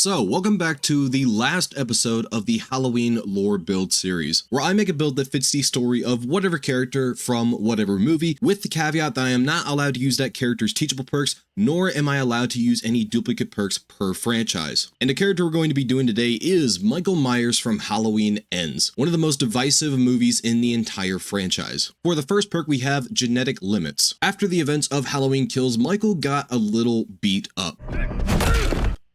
So, welcome back to the last episode of the Halloween lore build series, where I make a build that fits the story of whatever character from whatever movie, with the caveat that I am not allowed to use that character's teachable perks, nor am I allowed to use any duplicate perks per franchise. And the character we're going to be doing today is Michael Myers from Halloween Ends, one of the most divisive movies in the entire franchise. For the first perk, we have Genetic Limits. After the events of Halloween Kills, Michael got a little beat up.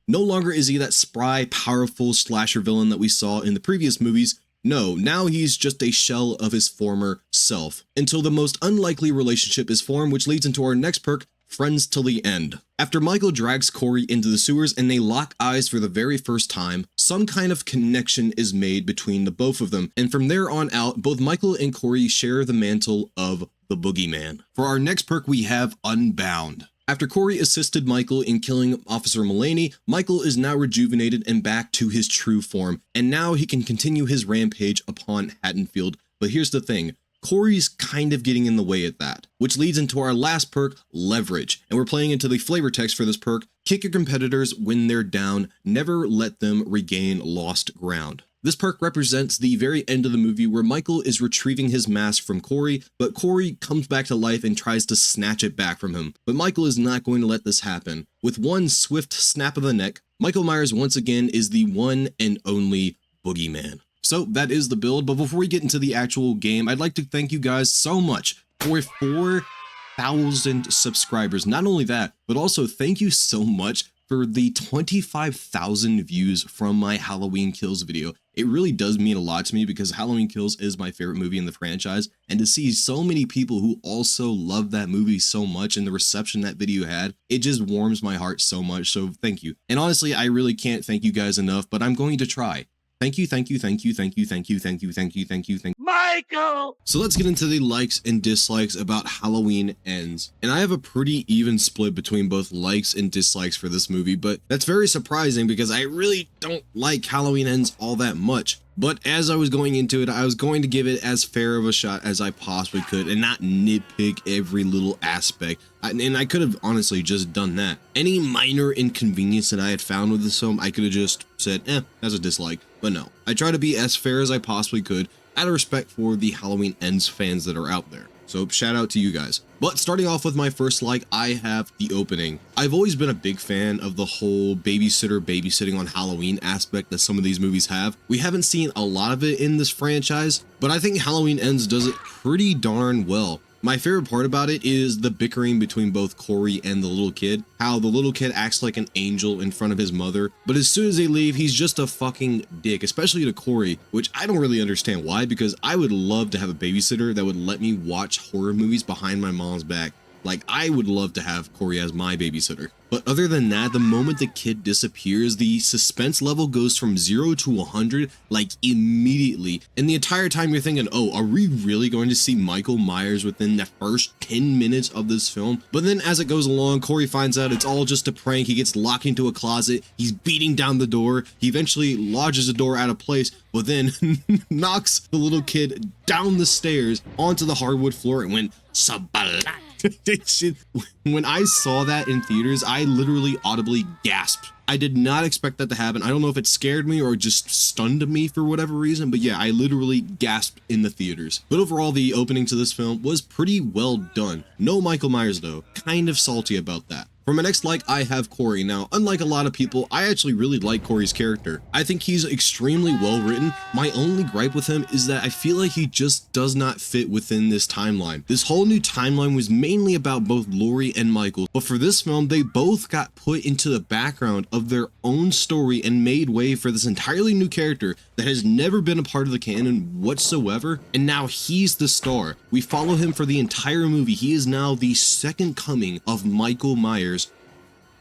No longer is he that spry, powerful slasher villain that we saw in the previous movies. No, now he's just a shell of his former self, until the most unlikely relationship is formed, which leads into our next perk, Friends Till the End. After Michael drags Corey into the sewers and they lock eyes for the very first time, some kind of connection is made between the both of them, and from there on out, both Michael and Corey share the mantle of the Boogeyman. For our next perk, we have Unbound. After Corey assisted Michael in killing Officer Mulaney, Michael is now rejuvenated and back to his true form, and now he can continue his rampage upon Haddonfield. But here's the thing, Corey's kind of getting in the way at that, which leads into our last perk, Leverage, and we're playing into the flavor text for this perk. Kick your competitors when they're down, never let them regain lost ground. This perk represents the very end of the movie where Michael is retrieving his mask from Corey, but Corey comes back to life and tries to snatch it back from him. But Michael is not going to let this happen. With one swift snap of the neck, Michael Myers once again is the one and only Boogeyman. So that is the build, but before we get into the actual game, I'd like to thank you guys so much for 4,000 subscribers. Not only that, but also thank you so much for the 25,000 views from my Halloween Kills video. It really does mean a lot to me because Halloween Kills is my favorite movie in the franchise, and to see so many people who also love that movie so much and the reception that video had, it just warms my heart so much, so thank you. And honestly, I really can't thank you guys enough, but I'm going to try. Thank you, thank you, thank you, thank you, thank you, thank you, thank you, thank you, thank you. Michael! So let's get into the likes and dislikes about Halloween Ends. And I have a pretty even split between both likes and dislikes for this movie, but that's very surprising because I really don't like Halloween Ends all that much. But as I was going into it, I was going to give it as fair of a shot as I possibly could and not nitpick every little aspect. And I could have honestly just done that. Any minor inconvenience that I had found with this film, I could have just said, that's a dislike. But no, I try to be as fair as I possibly could out of respect for the Halloween Ends fans that are out there. So shout out to you guys. But starting off with my first like, I have the opening. I've always been a big fan of the whole babysitter babysitting on Halloween aspect that some of these movies have. We haven't seen a lot of it in this franchise, but I think Halloween Ends does it pretty darn well. My favorite part about it is the bickering between both Corey and the little kid. How the little kid acts like an angel in front of his mother, but as soon as they leave, he's just a fucking dick, especially to Corey, which I don't really understand why, because I would love to have a babysitter that would let me watch horror movies behind my mom's back. Like, I would love to have Corey as my babysitter. But other than that, the moment the kid disappears, the suspense level goes from 0 to 100, like, immediately. And the entire time you're thinking, oh, are we really going to see Michael Myers within the first 10 minutes of this film? But then as it goes along, Corey finds out it's all just a prank. He gets locked into a closet. He's beating down the door. He eventually lodges the door out of place, but then knocks the little kid down the stairs onto the hardwood floor and went, Sabalat. When I saw that in theaters, I literally audibly gasped. I did not expect that to happen. I don't know if it scared me or just stunned me for whatever reason, but yeah, I literally gasped in the theaters. But overall, the opening to this film was pretty well done. No Michael Myers though, kind of salty about that. For my next like, I have Corey. Now, unlike a lot of people, I actually really like Corey's character. I think he's extremely well written. My only gripe with him is that I feel like he just does not fit within this timeline. This whole new timeline was mainly about both Laurie and Michael, but for this film, they both got put into the background of their own story and made way for this entirely new character that has never been a part of the canon whatsoever, and now he's the star. We follow him for the entire movie. He is now the second coming of Michael Myers,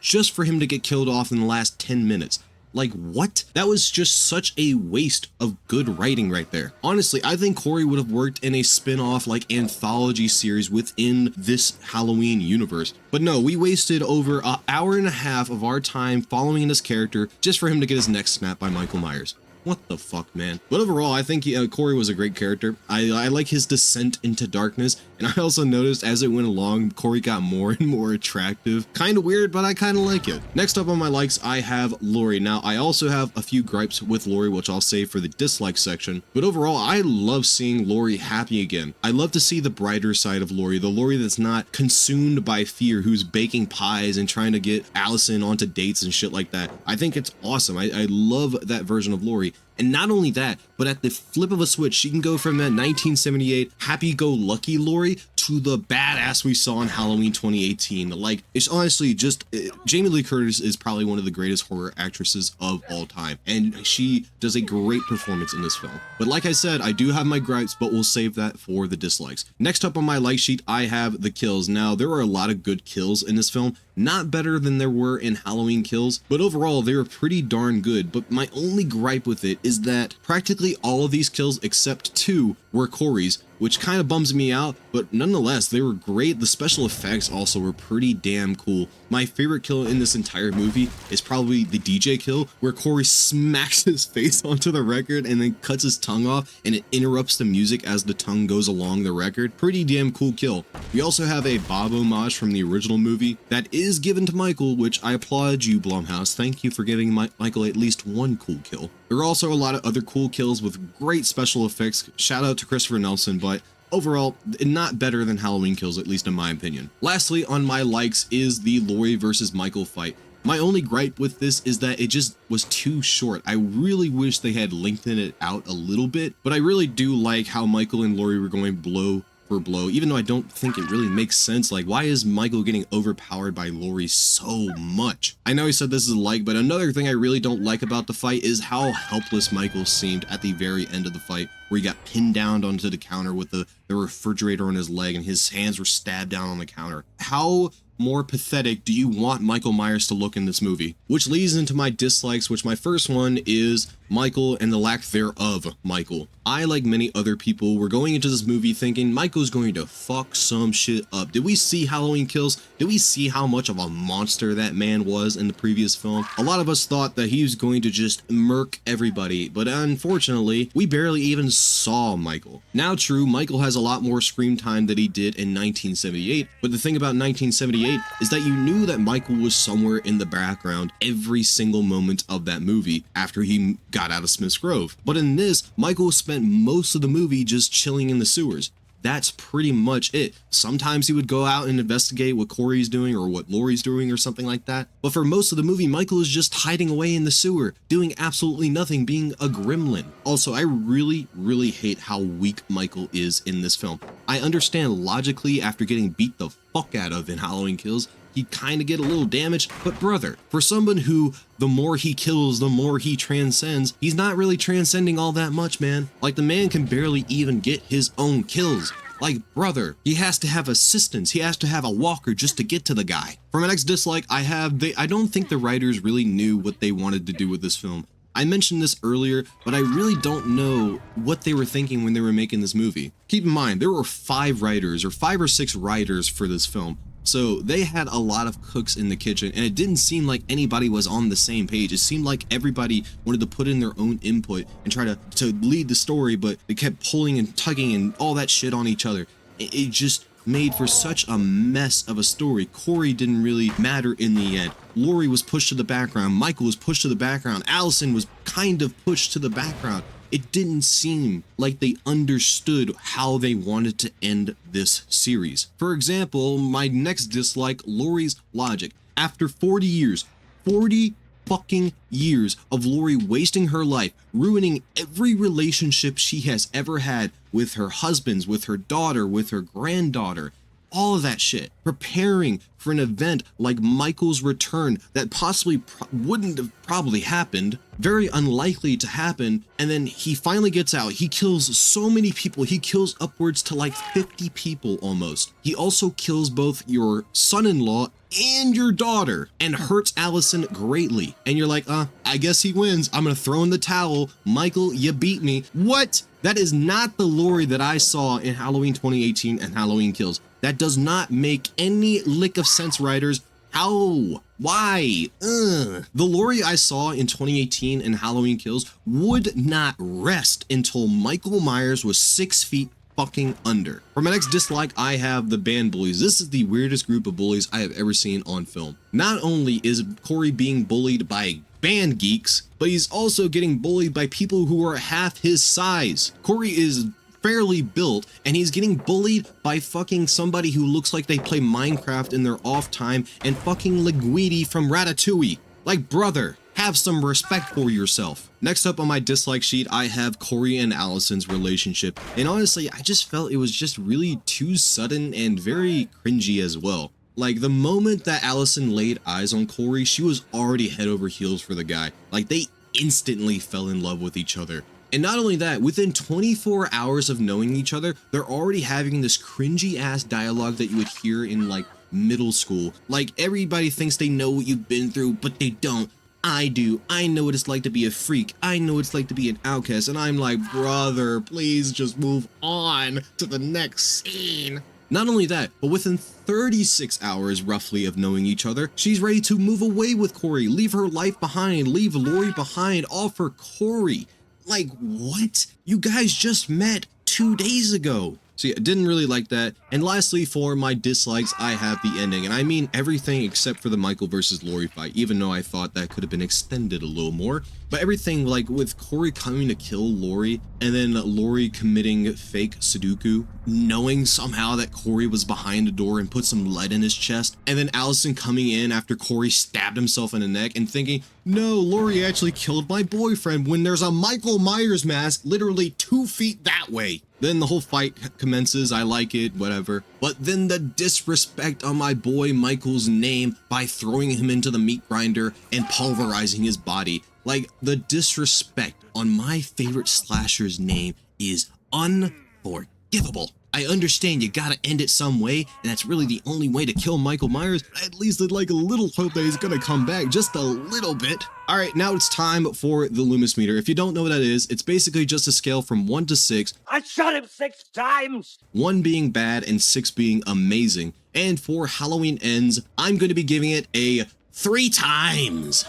just for him to get killed off in the last 10 minutes. Like, what? That was just such a waste of good writing right there. Honestly, I think Corey would have worked in a spin-off like anthology series within this Halloween universe. But no, we wasted over an hour and a half of our time following this character just for him to get his neck snapped by Michael Myers. What the fuck, man? But overall, I think Corey was a great character. I like his descent into darkness, and I also noticed as it went along, Corey got more and more attractive. Kind of weird, but I kind of like it. Next up on my likes, I have Laurie. Now, I also have a few gripes with Laurie, which I'll save for the dislike section. But overall, I love seeing Laurie happy again. I love to see the brighter side of Laurie, the Laurie that's not consumed by fear, who's baking pies and trying to get Allison onto dates and shit like that. I think it's awesome. I love that version of Laurie. And not only that, but at the flip of a switch, she can go from that 1978 happy-go-lucky Laurie to the badass we saw in Halloween 2018. Like, it's honestly just, Jamie Lee Curtis is probably one of the greatest horror actresses of all time, and she does a great performance in this film. But like I said, I do have my gripes, but we'll save that for the dislikes. Next up on my like sheet, I have the kills. Now, there are a lot of good kills in this film, not better than there were in Halloween Kills, but overall they were pretty darn good. But my only gripe with it is that practically all of these kills except 2 were Corey's, which kind of bums me out, but nonetheless, they were great. The special effects also were pretty damn cool. My favorite kill in this entire movie is probably the DJ kill, where Corey smacks his face onto the record and then cuts his tongue off, and it interrupts the music as the tongue goes along the record. Pretty damn cool kill. We also have a Bob homage from the original movie that is given to Michael, which I applaud you, Blumhouse. Thank you for giving Michael at least one cool kill. There are also a lot of other cool kills with great special effects. Shout out to Christopher Nelson, but overall, not better than Halloween Kills, at least in my opinion. Lastly, on my likes is the Laurie versus Michael fight. My only gripe with this is that it just was too short. I really wish they had lengthened it out a little bit, but I really do like how Michael and Laurie were going blow for blow, even though I don't think it really makes sense. Like, why is Michael getting overpowered by Laurie so much? I know he said this is a like, but another thing I really don't like about the fight is how helpless Michael seemed at the very end of the fight, where he got pinned down onto the counter with the refrigerator on his leg and his hands were stabbed down on the counter. How more pathetic do you want Michael Myers to look in this movie? Which leads into my dislikes, which my first one is Michael and the lack thereof Michael. I, like many other people, were going into this movie thinking Michael's going to fuck some shit up. Did we see Halloween Kills? Did we see how much of a monster that man was in the previous film? A lot of us thought that he was going to just murk everybody, but unfortunately, we barely even saw Michael. Now true, Michael has a lot more screen time than he did in 1978, but the thing about 1978 is that you knew that Michael was somewhere in the background every single moment of that movie after he got out of Smith's Grove. But in this, Michael spent most of the movie just chilling in the sewers. That's pretty much it. Sometimes he would go out and investigate what Corey's doing or what Laurie's doing or something like that. But for most of the movie, Michael is just hiding away in the sewer, doing absolutely nothing, being a gremlin. Also, I really hate how weak Michael is in this film. I understand logically after getting beat the fuck out of in Halloween Kills, he'd kind of get a little damaged, but brother, for someone who the more he kills, the more he transcends, he's not really transcending all that much, man. Like, the man can barely even get his own kills. Like, brother, he has to have assistance. He has to have a walker just to get to the guy. For my next dislike, I don't think the writers really knew what they wanted to do with this film. I mentioned this earlier, but I really don't know what they were thinking when they were making this movie. Keep in mind, there were 5 writers, or 5 or 6 writers for this film. So they had a lot of cooks in the kitchen, and it didn't seem like anybody was on the same page. It seemed like everybody wanted to put in their own input and try to lead the story, but they kept pulling and tugging and all that shit on each other. It just made for such a mess of a story. Corey didn't really matter in the end. Laurie was pushed to the background. Michael was pushed to the background. Allison was kind of pushed to the background. It didn't seem like they understood how they wanted to end this series. For example, my next dislike, Laurie's logic. After 40 years, 40 fucking years of Laurie wasting her life, ruining every relationship she has ever had with her husbands, with her daughter, with her granddaughter, all of that shit, preparing for an event like Michael's return that possibly wouldn't have probably happened, very unlikely to happen, and then he finally gets out. He kills so many people. He kills upwards to like 50 people almost. He also kills both your son-in-law and your daughter and hurts Allison greatly. And you're like, I guess he wins. I'm gonna throw in the towel. Michael, you beat me. What? That is not the Laurie that I saw in Halloween 2018 and Halloween Kills. That does not make any lick of sense, writers. How? Why? Ugh. The Laurie I saw in 2018 in Halloween Kills would not rest until Michael Myers was 6 feet fucking under. For my next dislike, I have the band bullies. This is the weirdest group of bullies I have ever seen on film. Not only is Corey being bullied by band geeks, but he's also getting bullied by people who are half his size. Corey is fairly built, and he's getting bullied by fucking somebody who looks like they play Minecraft in their off time and fucking Linguini from Ratatouille. Like, brother, have some respect for yourself. Next up on my dislike sheet, I have Corey and Allison's relationship, and honestly, I just felt it was just really too sudden and very cringy as well. Like, the moment that Allison laid eyes on Corey, she was already head over heels for the guy. Like, they instantly fell in love with each other. And not only that, within 24 hours of knowing each other, they're already having this cringy ass dialogue that you would hear in like middle school. Like, everybody thinks they know what you've been through, but they don't. I do. I know what it's like to be a freak. I know what it's like to be an outcast. And I'm like, brother, please just move on to the next scene. Not only that, but within 36 hours roughly of knowing each other, she's ready to move away with Corey, leave her life behind, leave Laurie behind, all for Corey. Like, what? You guys just met 2 days ago. So yeah, didn't really like that. And lastly, for my dislikes, I have the ending. And I mean everything except for the Michael versus Laurie fight, even though I thought that could have been extended a little more. But everything, like with Corey coming to kill Laurie, and then Laurie committing fake Sudoku, knowing somehow that Corey was behind the door and put some lead in his chest, and then Allison coming in after Corey stabbed himself in the neck and thinking, no, Laurie actually killed my boyfriend, when there's a Michael Myers mask literally 2 feet that way. Then the whole fight commences, I like it, whatever. But then the disrespect on my boy Michael's name by throwing him into the meat grinder and pulverizing his body. Like, the disrespect on my favorite slasher's name is unforgivable. I understand you gotta end it some way, and that's really the only way to kill Michael Myers. At least I'd like a little hope that he's gonna come back, just a little bit. Alright, now it's time for the Loomis meter. If you don't know what that is, it's basically just a scale from 1 to 6. I shot him 6 times! 1 being bad and 6 being amazing. And for Halloween Ends, I'm going to be giving it a 3 times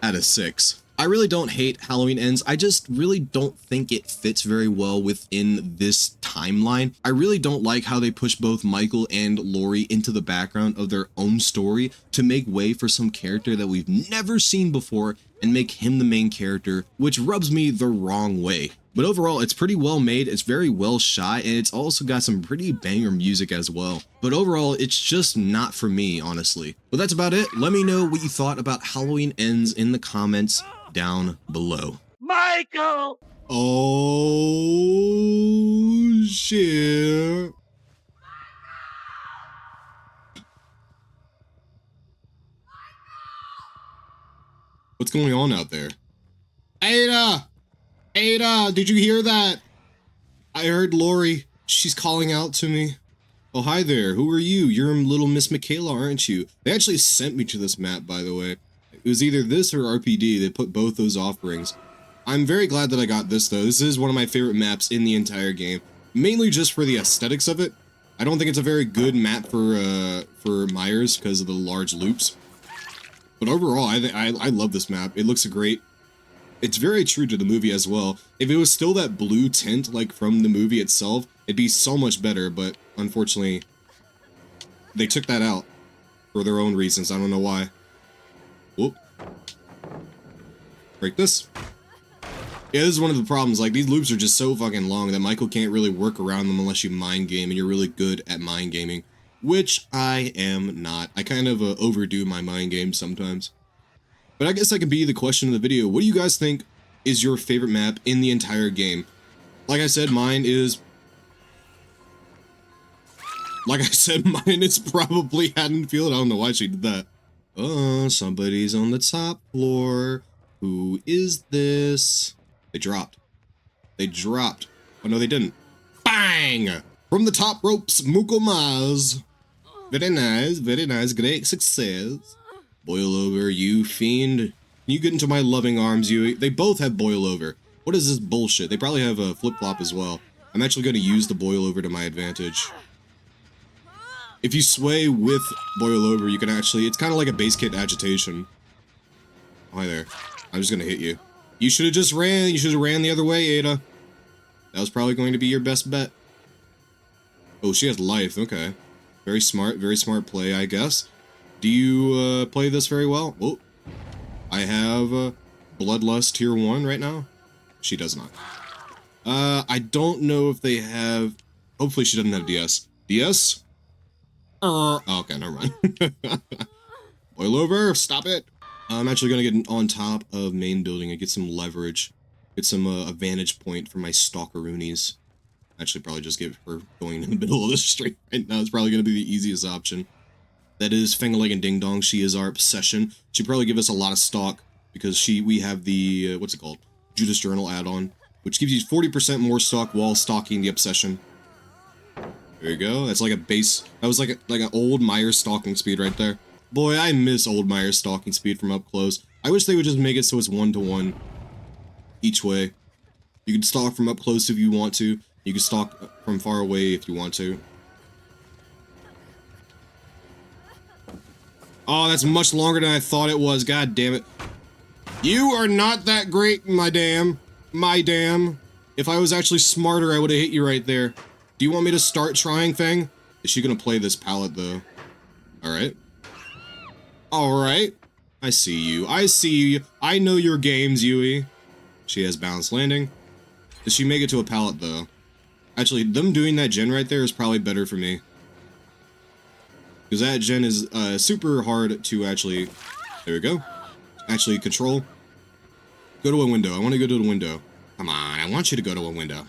out of 6. I really don't hate Halloween Ends, I just really don't think it fits very well within this timeline. I really don't like how they push both Michael and Laurie into the background of their own story to make way for some character that we've never seen before and make him the main character, which rubs me the wrong way. But overall, it's pretty well made, it's very well shot, and it's also got some pretty banger music as well. But overall, it's just not for me, honestly. But that's about it. Let me know what you thought about Halloween Ends in the comments down below. Michael! Oh, shit. What's going on out there? Ada! Ada, did you hear that? I heard Laurie. She's calling out to me. Oh, hi there. Who are you? You're little Miss Michaela, aren't you? They actually sent me to this map, by the way. It was either this or RPD. They put both those offerings. I'm very glad that I got this, though. This is one of my favorite maps in the entire game. Mainly just for the aesthetics of it. I don't think it's a very good map for Myers because of the large loops. But overall, I love this map. It looks great. It's very true to the movie as well. If it was still that blue tint, like from the movie itself, it'd be so much better, but unfortunately, they took that out for their own reasons. I don't know why. Whoop. Break this. Yeah, this is one of the problems. Like, these loops are just so fucking long that Michael can't really work around them unless you mind game, and you're really good at mind gaming, which I am not. I kind of overdo my mind games sometimes. But I guess that could be the question of the video. What do you guys think is your favorite map in the entire game? Like I said, mine is probably Haddonfield. I don't know why she did that. Oh, somebody's on the top floor. Who is this? They dropped. They dropped. Oh, no, they didn't. Bang! From the top ropes, Muko Maz. Very nice, very nice. Great success. Boil over, you fiend. Can you get into my loving arms, you? They both have boil over. What is this bullshit? They probably have a flip-flop as well. I'm actually going to use the boil over to my advantage. If you sway with Boil Over, you can actually, it's kind of like a base kit agitation. Hi there. I'm just gonna hit you. You should have just ran. You should have ran the other way, Ada. That was probably going to be your best bet. Oh, she has life. Okay. Very smart play, I guess. Do you play this very well? Oh, I have Bloodlust Tier 1 right now. She does not. I don't know if they have... Hopefully she doesn't have DS. DS? Oh, okay, never mind. Boil Over, stop it. I'm actually going to get on top of main building and get some leverage. Get some a vantage point for my Stalkeroonies. Actually, probably just get her going in the middle of the street right now. It's probably going to be the easiest option. That is Fang-a-leg and Ding Dong. She is our obsession. She'd probably give us a lot of stock because we have the, what's it called? Judas Journal add-on, which gives you 40% more stock while stocking the obsession. There you go. That's like a base. That was like an old Myers stalking speed right there. Boy, I miss old Myers stalking speed from up close. I wish they would just make it so it's 1-to-1 each way. You can stalk from up close if you want to. You can stalk from far away if you want to. Oh, that's much longer than I thought it was. God damn it. You are not that great, my damn. If I was actually smarter, I would have hit you right there. Do you want me to start trying, Fang? Is she gonna play this pallet, though? Alright. Alright. I see you. I know your games, Yui. She has balanced landing. Does she make it to a pallet, though? Actually, them doing that gen right there is probably better for me. Because that gen is super hard to actually... There we go. Actually control. Go to a window. I want to go to the window. Come on, I want you to go to a window.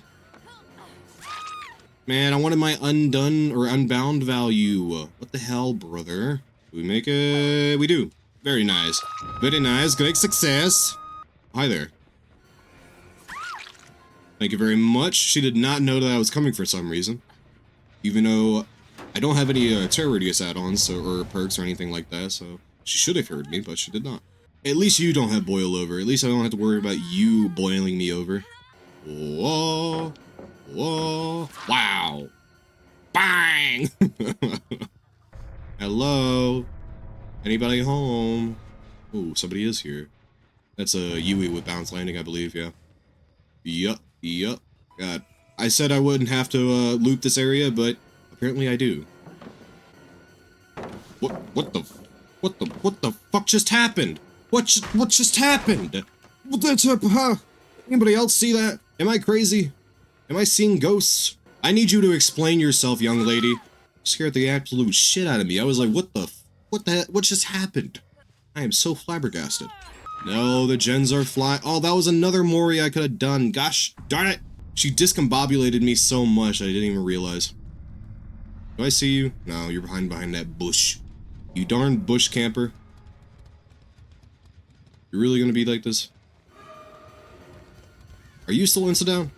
Man, I wanted my undone or unbound value. What the hell, brother? Do we make it? We do. Very nice. Very nice. Great success. Hi there. Thank you very much. She did not know that I was coming for some reason. Even though I don't have any terror radius add-ons or perks or anything like that, so she should have heard me, but she did not. At least you don't have boil over. At least I don't have to worry about you boiling me over. Whoa. Whoa. Wow. Bang! Hello? Anybody home? Ooh, somebody is here. That's a Yui with bounce landing, I believe, yeah. Yup. God. I said I wouldn't have to loop this area, but apparently I do. What the fuck just happened? What just happened? What that's up, huh? Anybody else see that? Am I crazy? Am I seeing ghosts? I need you to explain yourself, young lady. Scared the absolute shit out of me. I was like, what just happened? I am so flabbergasted. No, the gens are flying. Oh, that was another Mori I could have done. Gosh darn it. She discombobulated me so much I didn't even realize. Do I see you? No, you're behind that bush. You darn bush camper. You're really gonna be like this? Are you still insta-down?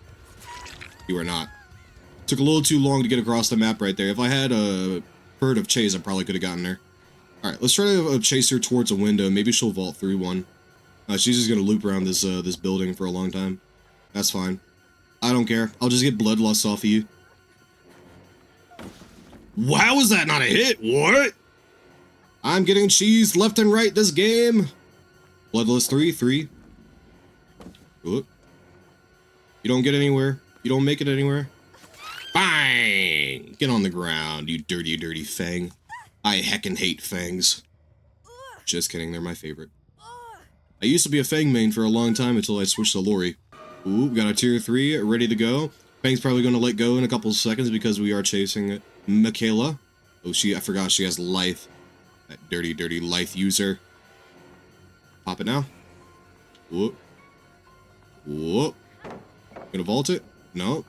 You are not. Took a little too long to get across the map right there. If I had a herd of chase, I probably could have gotten her. Alright, let's try to chase her towards a window. Maybe she'll vault through one. She's just gonna loop around this this building for a long time. That's fine. I don't care. I'll just get bloodlust off of you. How is that not a hit? What? I'm getting cheesed left and right this game. Bloodlust 3. Oop. You don't get anywhere. You don't make it anywhere. Bang! Get on the ground, you dirty Fang. I heckin' hate Fangs. Just kidding, they're my favorite. I used to be a Fang main for a long time until I switched to Lori. Ooh, we got a tier 3 ready to go. Fang's probably gonna let go in a couple of seconds because we are chasing Michaela. Oh, I forgot she has life. That dirty life user. Pop it now. Whoop. Gonna vault it? No.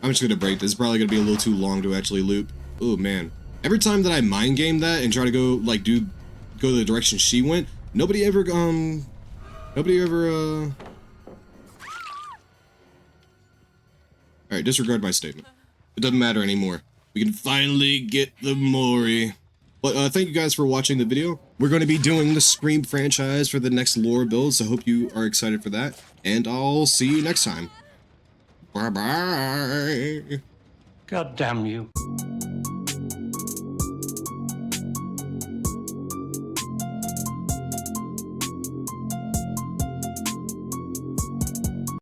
I'm just gonna break this. It's probably gonna be a little too long to actually loop. Oh man. Every time that I mind game that and try to go like go the direction she went, nobody ever Alright, disregard my statement. It doesn't matter anymore. We can finally get the Mori. But thank you guys for watching the video. We're going to be doing the Scream franchise for the next lore build, so I hope you are excited for that. And I'll see you next time. Bye-bye. God damn you.